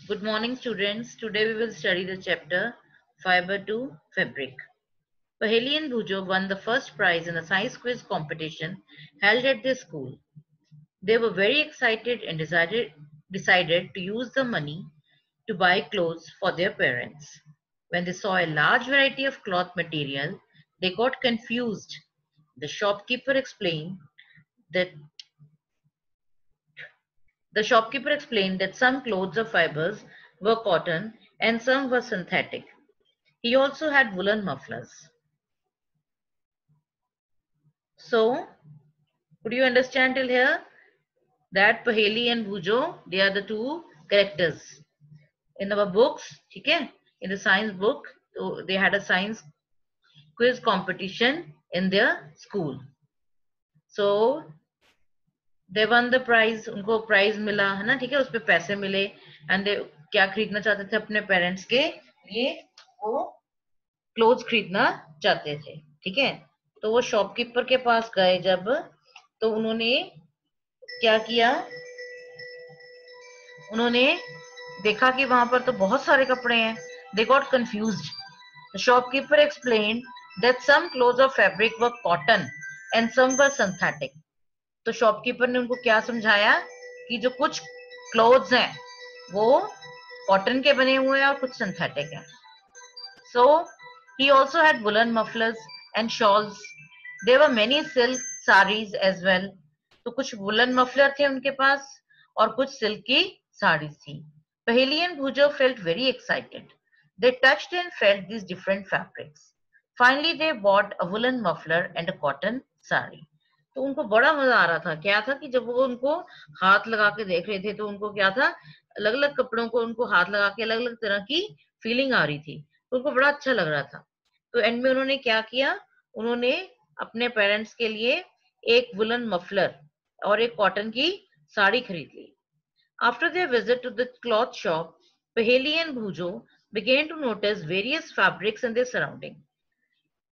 Good morning, students. Today we will study the chapter Fiber to Fabric. Paheli and Bhujo won the first prize in a science quiz competition held at their school. They were very excited and decided to use the money to buy clothes for their parents. When they saw a large variety of cloth material, they got confused. The shopkeeper explained that some clothes or fibers were cotton and some were synthetic. He also had woolen mufflers. So, could you understand till here that Paheli and Bhujo, they are the two characters in our books, okay? In the science book, so they had a science quiz competition in their school. So, they won the prize, उनको prize मिला है ना, ठीक है, उसपे पैसे मिले and they क्या खरीदना चाहते थे अपने पेरेंट्स के लिए, वो क्लोथ्स खरीदना चाहते थे, ठीक है। तो वो शॉपकीपर के पास गए जब, तो उन्होंने क्या किया, उन्होंने देखा कि वहां पर तो बहुत सारे कपड़े हैं। They got confused. The shopkeeper explained that some clothes of fabric were cotton and some were synthetic. तो शॉपकीपर ने उनको क्या समझाया कि जो कुछ क्लोथ्स हैं वो कॉटन के बने हुए हैं और कुछ सिंथेटिक हैं। सो he also had woolen mufflers and shawls. There were many silk sarees as well. तो कुछ वुलन मफलर थे उनके पास और कुछ सिल्क की साड़ी थी। Paheli and Bhujo felt very excited. They touched and felt these different fabrics. Finally, they bought a woolen muffler and a cotton sari. तो उनको बड़ा मजा आ रहा था। क्या था कि जब वो उनको हाथ लगा के देख रहे थे तो उनको क्या था, अलग अलग कपड़ों को उनको हाथ लगा के अलग अलग तरह की फीलिंग आ रही थी, तो उनको बड़ा अच्छा लग रहा था। तो एंड में उन्होंने क्या किया, उन्होंने अपने पेरेंट्स के लिए एक वुलन मफलर और एक कॉटन की साड़ी खरीद ली। After their visit to the cloth shop, Paheli and Bhujo began to notice various fabrics in their surrounding.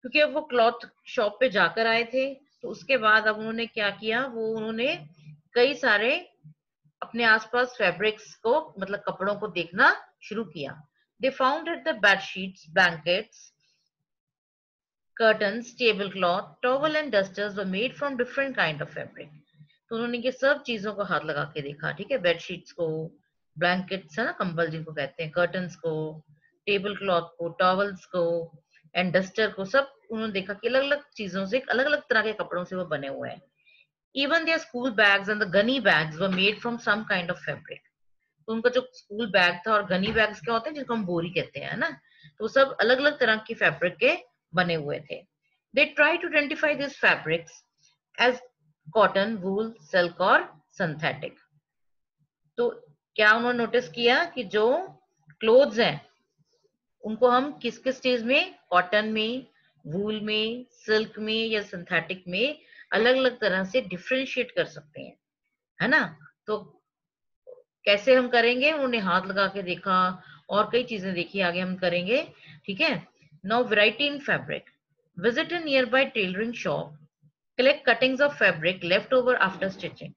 क्योंकि अब वो क्लॉथ शॉप पे जाकर आए थे, तो उसके बाद अब उन्होंने क्या किया, वो उन्होंने कई सारे अपने आसपास फैब्रिक्स को, मतलब कपड़ों को देखना शुरू किया। They found that the bed sheets, blankets, curtains, tablecloth, towel and dusters were made from different kind of fabric. तो उन्होंने ये सब चीजों को हाथ लगा के देखा, ठीक है, बेडशीट्स को, ब्लैंकेट्स है ना, कंबल जिनको कहते हैं, कर्टन्स को, टेबल क्लॉथ को, टॉवल्स को एंड डस्टर को, सब उन्होंने देखा कि अलग अलग चीजों से, अलग अलग तरह के कपड़ों से वो बने हुए हैं। Even their school bags and the gunny bags were made from some kind of fabric. तो उनका जो स्कूल बैग था, और गनी बैग्स क्या होते हैं जिनको हम बोरी कहते हैं ना, तो सब अलग अलग तरह की फैब्रिक के बने हुए थे। They try to identify this fabrics as cotton, wool, silk और सिंथेटिक। तो क्या उन्होंने नोटिस किया कि जो क्लोथ्स हैं उनको हम किस किस चीज में, कॉटन में, वूल में, सिल्क में या सिंथेटिक में अलग अलग तरह से डिफ्रेंशिएट कर सकते हैं, है ना। तो कैसे हम करेंगे, उन्होंने हाथ लगा के देखा और कई चीजें देखी, आगे हम करेंगे, ठीक है। Now variety in fabric, visit a near by tailoring shop, collect cuttings of fabric left over after stitching.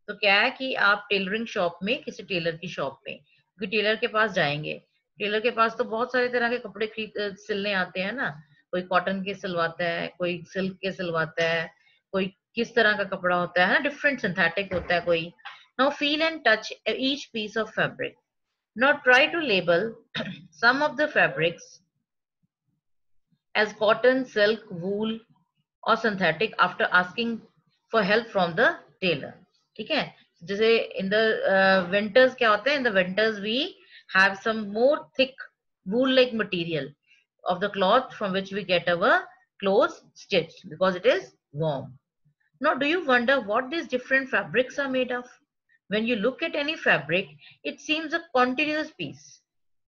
तो क्या है कि आप टेलरिंग शॉप में, किसी टेलर की शॉप में, क्योंकि टेलर के पास जाएंगे, टेलर के पास तो बहुत सारे तरह के कपड़े खरीद सिलने आते हैं ना, कोई कॉटन के सिलवाता है, कोई सिल्क के सिलवाता है, कोई किस तरह का कपड़ा होता है ना, डिफरेंट सिंथेटिक होता है कोई। Now feel and touch each piece of fabric, not try to label some of the fabrics as cotton, silk, wool or synthetic after asking for help from the tailor, ठीक है। जैसे इन the winters क्या होता है, in the winters we have some more thick wool like material of the cloth from which we get our clothes stitched because it is warm. Now do you wonder what these different fabrics are made of? When you look at any fabric, it seems a continuous piece.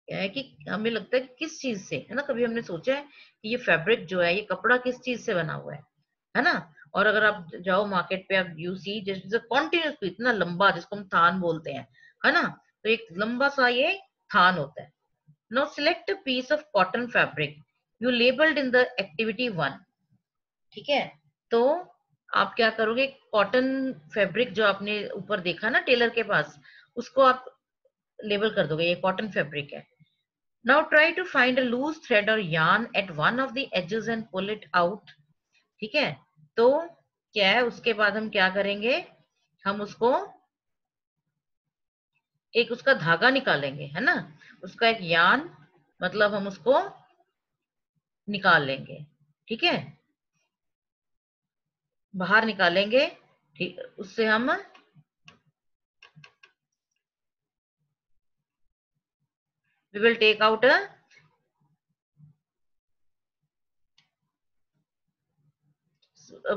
क्या है कि हमें लगता है कि किस चीज से, है ना, कभी हमने सोचा है कि ये फैब्रिक जो है, ये कपड़ा किस चीज से बना हुआ है ना। और अगर आप जाओ मार्केट पे, आप यू सी जैसे कॉन्टिन्यूस, इतना लंबा जिसको हम थान बोलते हैं, है ना, तो एक लंबा सा ये थान होता है। Now select a piece of cotton fabric you labelled in the activity 1, ठीक है। तो आप क्या करोगे, कॉटन फैब्रिक जो आपने ऊपर देखा ना टेलर के पास, उसको आप लेबल कर दोगे ये कॉटन फैब्रिक है। Now try to find a loose thread और yarn at one of the edges and pull it out. ठीक है, तो क्या है, उसके बाद हम क्या करेंगे, हम उसको एक उसका धागा निकालेंगे, है ना, उसका एक यान, मतलब हम उसको निकाल लेंगे। ठीक है, बाहर निकालेंगे। ठीक, उससे हम we will take out a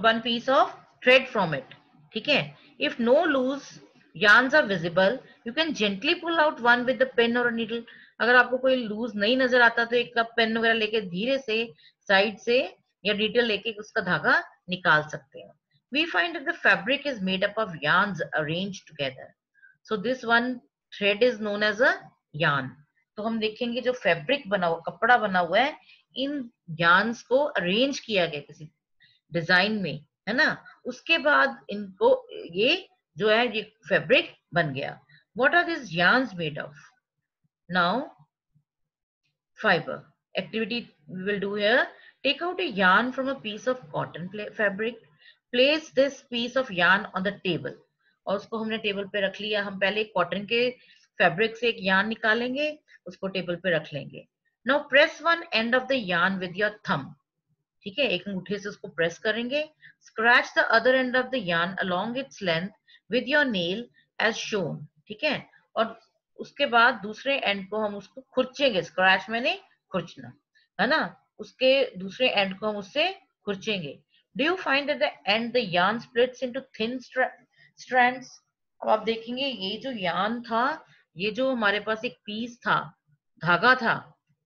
one piece of thread from it. ठीक है, if no loose yarns are visible you can gently pull out one with the pen or a needle. अगर आपको कोई लूज नहीं नजर आता तो एक पेन वगैरह लेके धीरे से साइड से या डिटेल लेके उसका धागा निकाल सकते हैं। We find that the fabric is made up of yarns arranged together. So this one thread is known as a yarn. तो हम देखेंगे जो फैब्रिक बना हुआ, कपड़ा बना हुआ है, इन yarns को अरेंज किया गया किसी डिजाइन में, है ना, उसके बाद इनको ये जो है ये फैब्रिक बन गया। What are this yarns made of? Now fiber activity we will do here. Take out a yarn from a piece of cotton fabric. Place this piece of yarn on the table. और उसको हमने table पे रख लिया। हम पहले cotton के fabric से एक yarn निकालेंगे, उसको टेबल पे रख लेंगे। Now press one end of the yarn with your thumb. ठीक है, एक अंगूठे से उसको प्रेस करेंगे। Scratch the other end of the yarn along its length with your nail as shown. ठीक है, और उसके बाद दूसरे एंड को हम उसको खुरचेंगे। स्क्रैच मैंने खुरचना, है ना, उसके दूसरे एंड को हम उससे खुरचेंगे। Do you find that the end the yarn splits into thin strands? अब आप देखेंगे ये जो yarn था, ये जो हमारे पास एक पीस था, धागा था,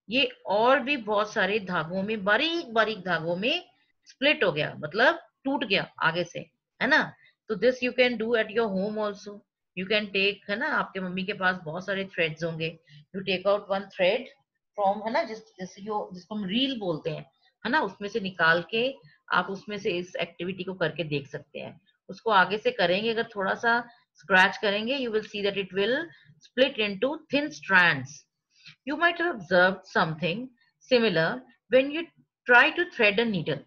ये और भी बहुत सारे धागों में, बारीक बारीक धागों में स्प्लिट हो गया, मतलब टूट गया आगे से, है ना। तो this you can do at your home also. You can take, है ना, आपके मम्मी के पास बहुत सारे थ्रेड्स होंगे, you take out one thread from, है ना, जिसको हम रील बोलते हैं, है ना, उसमें से निकाल के आप उसमें से इस एक्टिविटी को करके देख सकते हैं। उसको आगे से करेंगे, अगर थोड़ा सा स्क्रैच करेंगे, you will see that it will split into thin strands. You might have observed something similar when you try to thread a needle.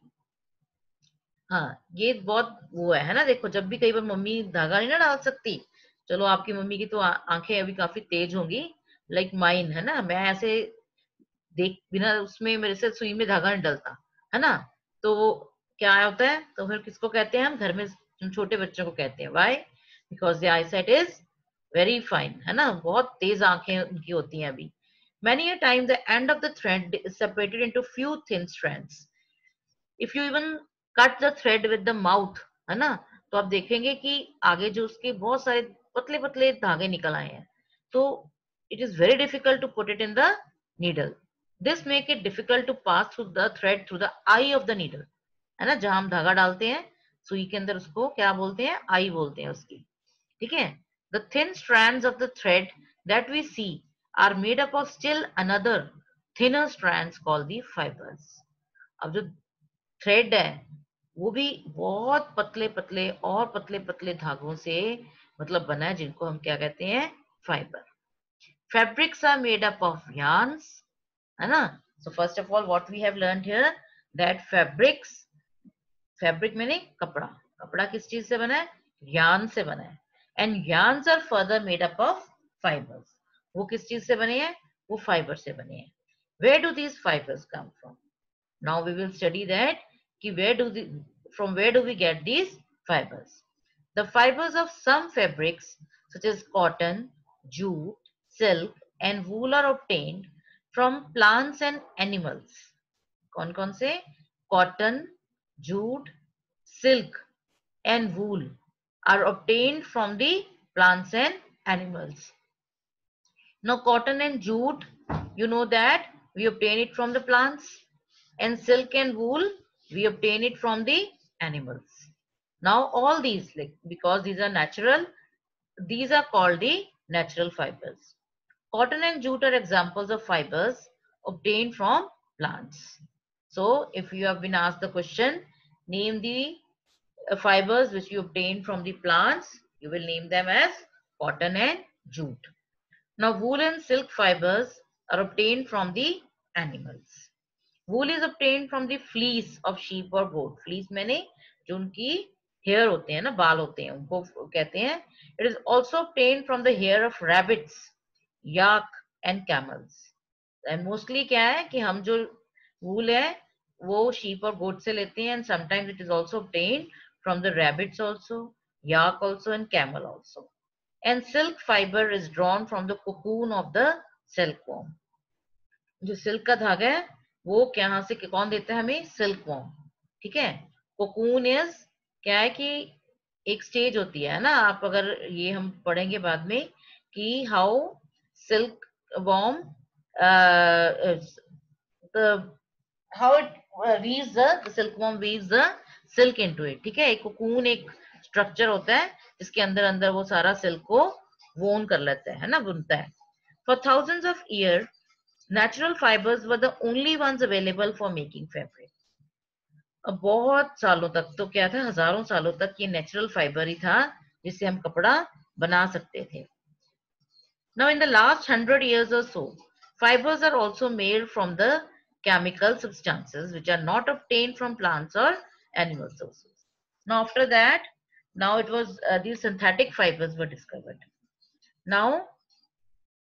हाँ, ये बहुत वो है ना, देखो जब भी कई बार मम्मी धागा नहीं ना डाल सकती, चलो आपकी मम्मी की तो आंखें अभी काफी तेज होंगी, लाइक माइन, है ना, मैं ऐसे देख बिना उसमें मेरे से सुई में धागा नहीं डलता, है ना, तो क्या होता है, तो फिर किसको कहते हैं हम घर में, छोटे बच्चों को कहते हैं, why, because the eyesight is very fine, है ना, बहुत तेज आंखें उनकी होती हैं अभी। Many a time the end of the thread is separated into few thin strands. If you even cut the thread with the mouth, है ना, तो आप देखेंगे कि आगे जो उसके बहुत सारे पतले पतले धागे निकल आए हैं, तो it is very difficult to put it in the needle. This make it difficult to pass through the thread through the eye of the needle. है ना, जहां हम धागा डालते हैं सुई के अंदर, उसको क्या बोलते हैं, आई बोलते हैं उसकी। ठीक है, the thin strands of the thread that we see are made up of still another thinner strands called the fibers. अब जो थ्रेड है वो भी बहुत पतले पतले और पतले पतले धागों से मतलब बना है, जिनको हम क्या कहते हैं, fibre. Fabrics are made up of yarns, है ना। So first of all what we have learned here, that fabrics, fabric मैंने कपड़ा, कपड़ा किस चीज से बना है, यार्न से बना है, and yarns are further made up of fibres. वो किस चीज से बने हैं, वो फाइबर से बने हैं। Where do these fibres come from? Now we will study that कि from where do we get these fibers. The fibers of some fabrics such as cotton, jute, silk and wool are obtained from plants and animals. कौन कौन से, cotton, jute, silk and wool are obtained from the plants and animals. Now cotton and jute, you know that we obtain it from the plants, and silk and wool we obtain it from the animals. Now all these, like, because these are natural, these are called the natural fibers. Cotton and jute are examples of fibers obtained from plants. So if you have been asked the question, name the fibers which you obtain from the plants, you will name them as cotton and jute. Now wool and silk fibers are obtained from the animals. Wool is obtained from the fleece of sheep or goat. Fleece मैंने जो उनकी hair होते हैं ना, बाल होते हैं, उनको कहते हैं. It is also obtained from the hair of rabbits, yak and camels. And mostly क्या है कि हम जो wool है वो sheep और goat से लेते हैं, and sometimes it is also obtained from the rabbits also, yak also and camel also. And silk fiber is drawn from the cocoon of the silkworm. जो सिल्क का धागा है वो यहाँ से कौन देता है हमें? Silk worm. ठीक है. कोकून इज क्या है कि एक स्टेज होती है ना, आप अगर ये हम पढ़ेंगे बाद में कि how silk worm how it weaves the silk worm weaves the silk into it. ठीक है. एक कोकून एक स्ट्रक्चर होता है जिसके अंदर अंदर वो सारा सिल्क को वोन कर लेता है ना, बुनता है. For thousands of year natural fibers were the only ones available for making fabric. अब बहुत सालों तक तो क्या था, हजारों सालों तक ये नेचुरल फाइबर ही था जिससे हम कपड़ा बना सकते थे. Now in the last 100 years or so, fibers are also made from the chemical substances which are not obtained from plants or animal sources. Now after that, now it was these synthetic fibers were discovered. Now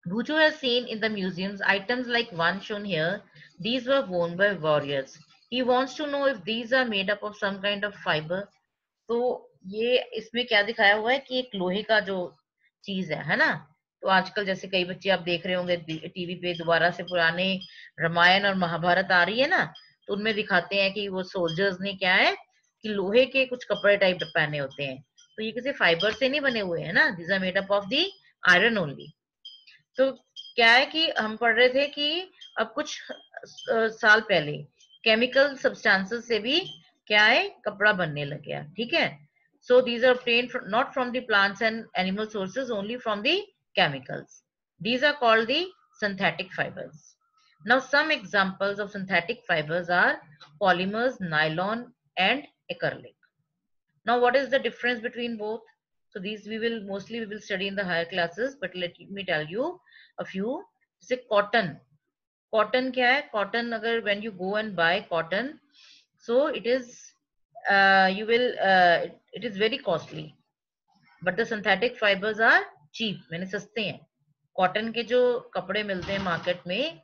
Bhuju has seen in the museums items like one shown here. These were worn by warriors. He wants to know if these are made up of some kind of fiber. तो ये इसमें क्या दिखाया हुआ है कि एक लोहे का जो चीज है ना. तो आजकल जैसे कई बच्चे आप देख रहे होंगे टीवी पे दोबारा से पुराने रामायण और महाभारत आ रही है ना, तो उनमें दिखाते हैं कि वो सोल्जर्स ने क्या है कि लोहे के कुछ कपड़े टाइप पहने होते हैं. तो ये किसी फाइबर से नहीं बने हुए हैं ना. These are made up of the iron only. तो क्या है कि हम पढ़ रहे थे कि अब कुछ साल पहले केमिकल सब्सटेंसेस से भी क्या है कपड़ा बनने लग गया. ठीक है. So these are obtained not from the plants and animal sources, only from the chemicals. These are called the synthetic fibers. Now some examples of synthetic fibers are polymers, nylon and acrylic. Now what is the difference between both? So these we will study in the higher classes, but let me tell you a few. जैसे cotton. Cotton क्या है? Cotton अगर when you go and buy cotton, so it is it is very costly, but the synthetic fibers are cheap, मैंने सस्ते हैं. Cotton के जो कपड़े मिलते हैं मार्केट में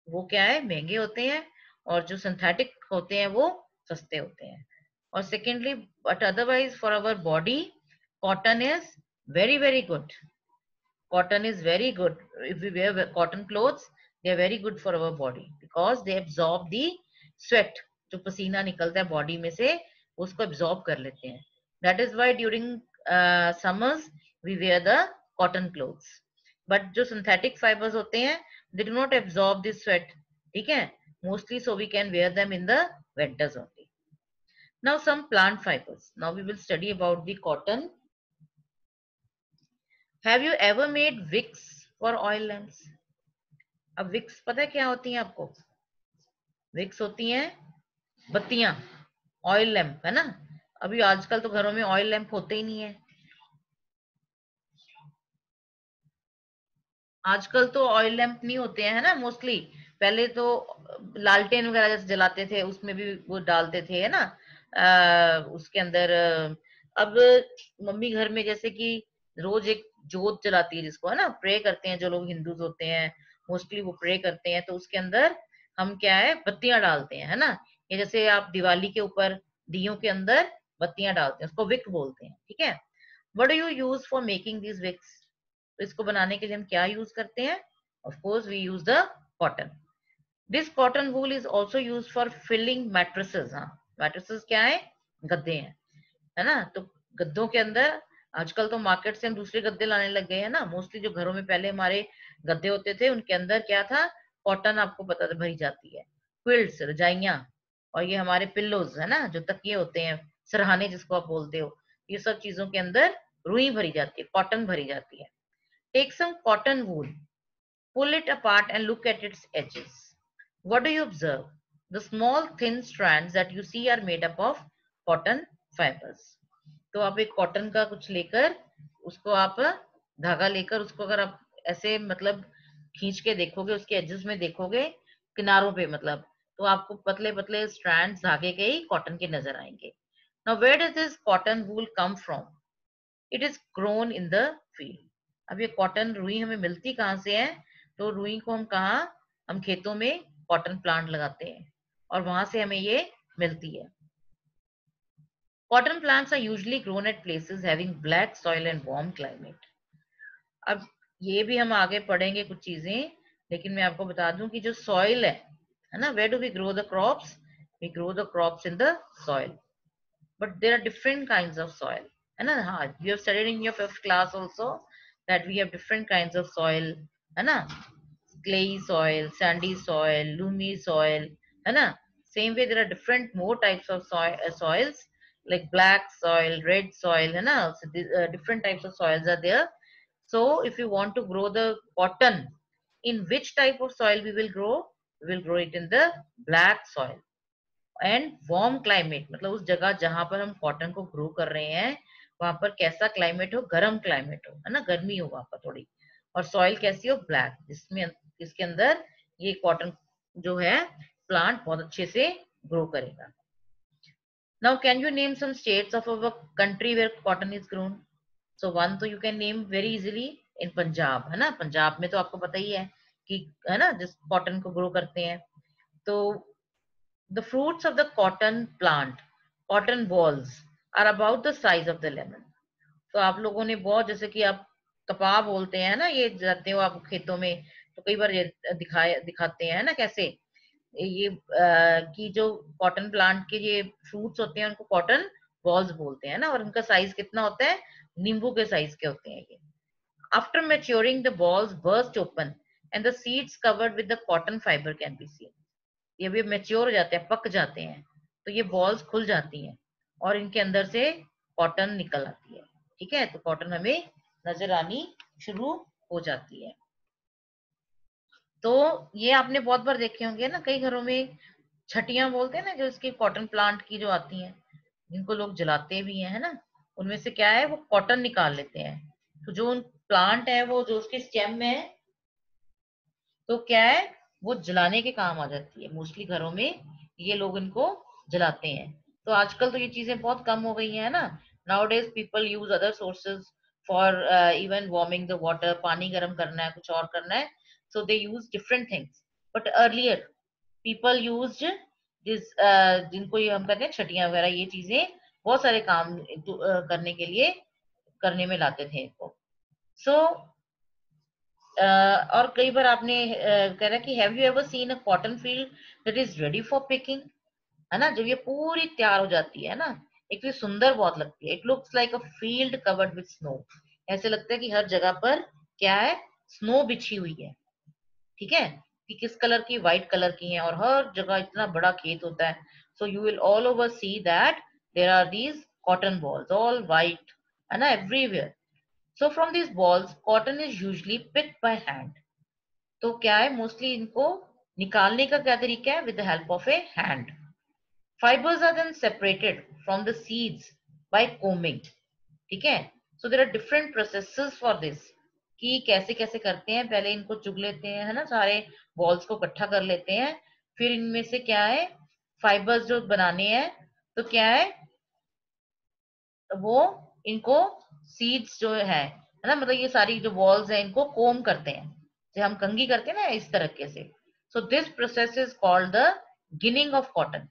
वो क्या है महंगे होते हैं, और जो सिंथेटिक होते हैं वो सस्ते होते हैं. और secondly but otherwise for our body cotton is very very good. Cotton is very good. If we wear cotton clothes, they are very good for our body because they absorb the sweat. जो पसीना निकलता है body में से उसको absorb कर लेते हैं. That is why during summers we wear the cotton clothes. But जो synthetic fibers होते हैं they do not absorb the sweat. ठीक है. Mostly so we can wear them in the winters only. Now some plant fibers. Now we will study about the cotton. Have you ever made wicks for oil lamps? अब Vicks पता है क्या होती हैं आपको? Vicks होती हैं बत्तियां, ऑयल लैंप है ना. अभी आजकल तो घरों में ऑयल लैंप होते ही नहीं है. आजकल तो ऑयल लैंप नहीं होते हैं है ना मोस्टली. पहले तो लालटेन वगैरह जैसे जलाते थे उसमें भी वो डालते थे है ना उसके अंदर. अब मम्मी घर में जैसे कि रोज एक जोत जलाती है जिसको है ना प्रे करते हैं जो लोग हिंदूज होते हैं मोस्टली वो प्रे करते हैं, तो उसके अंदर हम क्या है बत्तियां डालते हैं है ना. ये जैसे आप दिवाली के ऊपर दियों के अंदर बत्तियां डालते हैं उसको विक बोलते हैं. ठीक है. What do you use for making this wicks? तो इसको बनाने के लिए हम क्या यूज करते हैं? Of course we use the cotton. This cotton wool is also use for filling mattresses. हाँ, मैट्रेसेस क्या है? गद्दे हैं है ना. तो गद्दों के अंदर आजकल तो मार्केट से हम दूसरे गद्दे लाने लग गए हैं ना. मोस्टली जो घरों में पहले हमारे गद्दे होते थे उनके अंदर क्या था? कॉटन आपको पता था भरी जाती है. क्विल्ट्स रजाइयां और ये हमारे पिल्लोज है ना जो तकिए होते हैं सरहाने जिसको आप बोलते हो, ये सब चीजों के अंदर रुई भरी जाती है, कॉटन भरी जाती है. Take some cotton wool, pull it apart and look at its edges. What do you observe? The small thin strands that you see are made up of cotton fibers. तो आप एक कॉटन का कुछ लेकर उसको आप धागा लेकर उसको अगर आप ऐसे मतलब खींच के देखोगे, उसके एजेस में देखोगे, किनारों पे मतलब, तो आपको पतले पतले स्ट्रैंड धागे के ही कॉटन के नजर आएंगे. Now where does this cotton wool come from? It is grown in the field. अब ये कॉटन रुई हमें मिलती कहाँ से है? तो रुई को हम कहाँ, हम खेतों में कॉटन प्लांट लगाते हैं और वहां से हमें ये मिलती है. Cotton plants are usually grown at places having black soil and warm climate. अब ये भी हम आगे पढ़ेंगे कुछ चीजें, लेकिन मैं आपको बता दूं कि जो सॉइल है ना, where do we grow the crops? We grow the crops in the soil. But there are different kinds of soil. है ना, हाँ, you have studied in your fifth class also that we have different kinds of soil, है ना, clayey soil, sandy soil, loamy soil, है ना. Same way there are different more types of soils like black soil, red soil, है ना. So different types of soils are there. So if you want to grow the cotton, in which type of soil we will grow? We will grow it in the black soil. And warm climate, मतलब उस जगह जहां पर हम cotton को grow कर रहे हैं वहां पर कैसा क्लाइमेट हो? गर्म क्लाइमेट हो, है ना, गर्मी हो वहां पर थोड़ी. और सॉइल कैसी हो? ब्लैक, जिसमें इसके अंदर ये कॉटन जो है प्लांट बहुत अच्छे से ग्रो करेगा. Now can you name some states of our country where cotton is grown? So one तो you can name very easily in Punjab, है ना. पंजाब में तो आपको पता ही है कि, है ना, जिस कॉटन को ग्रो करते हैं. तो the fruits of the cotton plant, cotton balls, are about the size of the lemon. तो आप लोगों ने बहुत, जैसे कि आप कपा बोलते हैं ना, ये जाते हो आप खेतों में तो कई बार ये दिखाते हैं ना कैसे ये कि जो कॉटन प्लांट के ये फ्रूट्स होते हैं उनको कॉटन बॉल्स बोलते हैं ना, और उनका साइज कितना होता है? नींबू के साइज के होते हैं ये. After maturing the balls burst open and the seeds covered with the cotton fibre can be seen. ये भी मेच्योर हो जाते हैं, पक जाते हैं, तो ये बॉल्स खुल जाती हैं और इनके अंदर से कॉटन निकल आती है. ठीक है, तो कॉटन हमें नजर आनी शुरू हो जाती है. तो ये आपने बहुत बार देखे होंगे ना, कई घरों में छटियां बोलते हैं ना, जो इसकी कॉटन प्लांट की जो आती हैं, जिनको लोग जलाते भी हैं, है ना, उनमें से क्या है, वो कॉटन निकाल लेते हैं. तो जो उन प्लांट है वो जो उसके स्टेम में है, तो क्या है, वो जलाने के काम आ जाती है. मोस्टली घरों में ये लोग इनको जलाते हैं. तो आजकल तो ये चीजें बहुत कम हो गई हैं, ना. Now days people use other sources for even warming the water. पानी गर्म करना है, कुछ और करना है, so they use different things. But earlier people use this, जिनको ये हम कहते हैं छटियां वगैरह, ये चीजें बहुत सारे काम करने के लिए करने में लाते थे इनको. सो और कई बार आपने कह रहा कि have you ever seen a cotton field that is ready for picking? है ना, जब ये पूरी तैयार हो जाती है ना, एक तो ये सुंदर बहुत लगती है. It looks like a field covered with snow. ऐसे लगता है कि हर जगह पर क्या है, स्नो बिछी हुई है. ठीक है, कि किस कलर की? व्हाइट कलर की है, और हर जगह इतना बड़ा खेत होता है. So you will all over see that there are these cotton balls all white, है ना, everywhere. So from these balls, cotton is usually picked by hand. तो क्या है, मोस्टली इनको निकालने का क्या तरीका है? With the help of a hand. Fibres are then separated from the seeds by combing. ठीक है, so there are different processes for this, कि कैसे कैसे करते हैं. पहले इनको चुग लेते हैं, है ना, सारे बॉल्स को इकट्ठा कर लेते हैं. फिर इनमें से क्या है, फाइबर्स जो बनाने हैं, तो क्या है, वो इनको सीड्स जो है ना, मतलब ये सारी जो बॉल्स हैं इनको कोम करते हैं, जैसे हम कंघी करते हैं ना, इस तरीके से. So this process is called the ginning of cotton.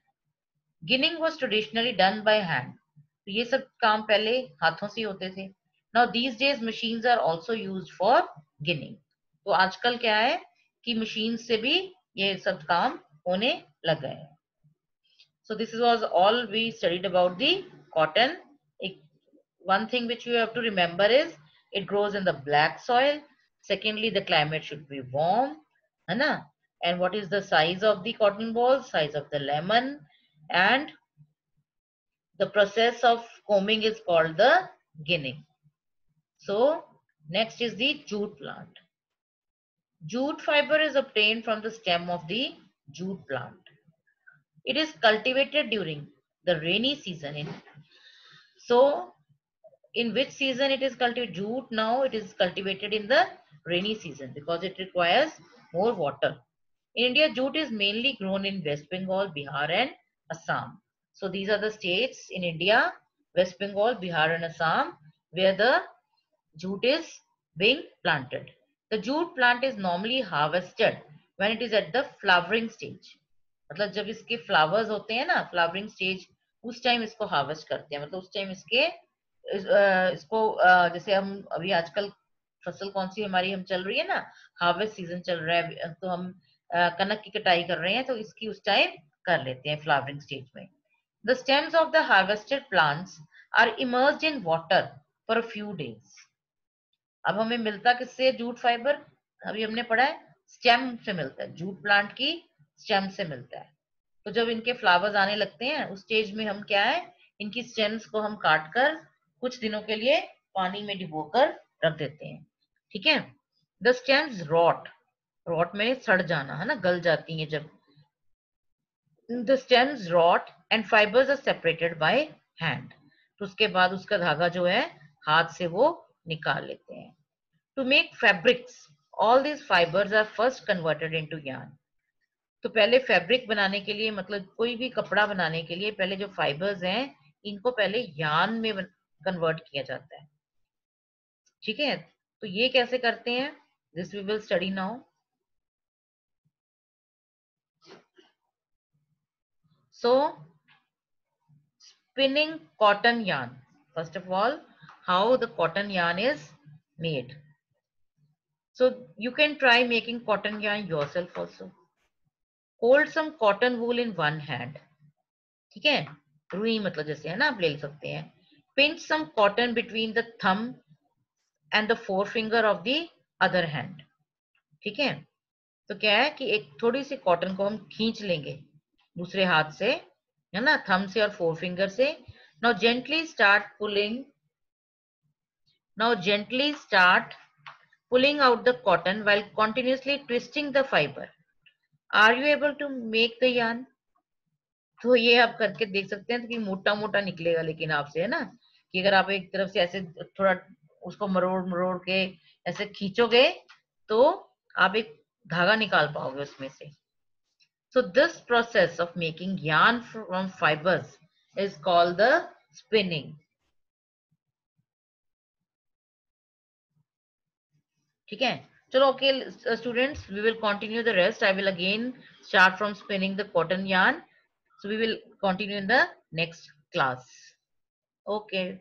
Ginning was traditionally done by hand. तो ये सब काम पहले हाथों से होते थे. Now these days machines are also used for ginning. तो आजकल क्या है कि मशीन से भी ये सब काम होने लग गए हैं. So this was all we studied about the cotton. One thing which you have to remember is it grows in the black soil. Secondly, the climate should be warm, है ना? And what is the size of the cotton ball? Size of the lemon. And the process of combing is called the ginning. So next is the jute plant. Jute fiber is obtained from the stem of the jute plant. It is cultivated during the rainy season. So in which season it is cultivated? Jute now it is cultivated in the rainy season because it requires more water. In India, jute is mainly grown in West Bengal, Bihar, and Assam. So these are the states in India: West Bengal, Bihar, and Assam, where the jute is being planted. The jute plant is normally harvested when it is at the flowering stage. मतलब जब इसके flowers होते हैं ना, flowering stage, उस time इसको harvest करते हैं. मतलब उस टाइम इसको जैसे हम अभी आजकल फसल कौन सी हमारी हम चल रही है ना, हार्वेस्ट सीजन चल रहा है, तो हम कनक की कटाई कर रहे हैं, तो इसकी उस टाइम कर लेते हैं फ्लावरिंग स्टेज में. The stems of the harvested plants are immersed in water for a few days. अब हमें मिलता किससे जूट फाइबर? अभी हमने पढ़ा है स्टेम से मिलता है, जूट प्लांट की स्टेम से मिलता है. तो जब इनके फ्लावर्स आने लगते हैं उस स्टेज में हम क्या है, इनकी स्टेम्स को हम काट कर कुछ दिनों के लिए पानी में डिबोकर रख देते हैं. ठीक है. द स्टेम्स रॉट, रॉट में सड़ जाना है ना, गल जाती है जब. The stems rot and fibres are separated by hand. तो उसके बाद उसका धागा जो है हाथ से वो निकाल लेते हैं. To make fabrics, all these fibers are first converted into yarn. तो पहले फैब्रिक बनाने के लिए, मतलब कोई भी कपड़ा बनाने के लिए, पहले जो फाइबर्स हैं इनको पहले यार्न में कन्वर्ट किया जाता है. ठीक है. तो ये कैसे करते हैं, this we will study now. So spinning cotton yarn. First of all, how the cotton yarn is made. So you can try making cotton yarn yourself also. Hold some cotton wool in one hand. ठीक है. रुई मतलब जैसे है ना, आप ले सकते हैं. Pinch some cotton between the thumb and the forefinger of the other hand. ठीक है. तो क्या है कि एक थोड़ी सी कॉटन को हम खींच लेंगे दूसरे हाथ से, है ना, थंब से और फोर फिंगर से. Now gently start pulling. Now gently start pulling out the cotton while continuously twisting the fiber. Are you able to make the yarn? तो ये आप करके देख सकते हैं कि मोटा मोटा निकलेगा, लेकिन आपसे, है ना, कि अगर आप एक तरफ से ऐसे थोड़ा उसको मरोड़ मरोड़ के ऐसे खींचोगे तो आप एक धागा निकाल पाओगे उसमें से. So this process of making yarn from fibers is called the spinning. ठीक है. चलो, okay students, we will continue the rest. I will again start from spinning the cotton yarn. So we will continue in the next class. Okay.